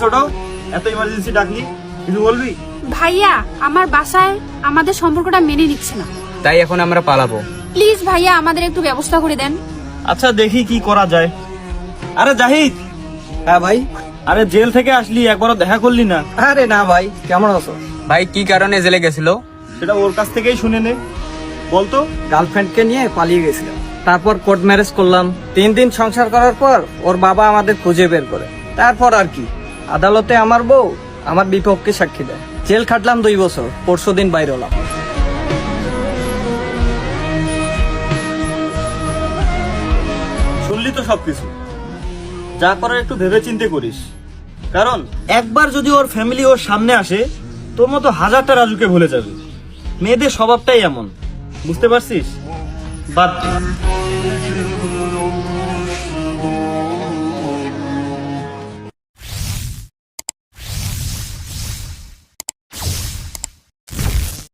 ছোট, এত ইমার্জেন্সি ডাকলি, কিছু বলবি? ভাইয়া আমার বাসায় আমাদের সম্পর্কটা মেনে নিচ্ছে না, তাই এখন আমরা পালাবো। প্লিজ ভাইয়া আমাদের একটু ব্যবস্থা করে দেন। আচ্ছা দেখি কি করা যায়। আরে জাহিদ, হ্যাঁ ভাই। আরে জেল থেকে আসলি, একবারও দেখা করলি না? আরে না ভাই, কেমন আছো? ভাই কি কারণে জেলে গেছিল? সেটা ওর কাছ থেকেই শুনে নে, বলতো। গার্লফ্রেন্ডকে নিয়ে পালিয়ে গেছিলাম, তারপর কোর্ট ম্যারেজ করলাম। 3 দিন সংসার করার পর ওর বাবা আমাদের খুঁজে বের করে, তারপর আর কি আদালতে আমার বউ আমার বিপক্ষে সাক্ষী দেয়। জেল খাটলাম 2 বছর, পরশুদিন বাইরে হলাম। শুনলি তো সবকিছু, যা করার একটু ভেবে চিন্তে করিস, কারণ একবার যদি ওর ফ্যামিলি ওর সামনে আসে, তোর মতো হাজারটা রাজুকে ভুলে যাবে। মেয়েদের স্বভাবটাই এমন, বুঝতে পারছিস? বাদ দে।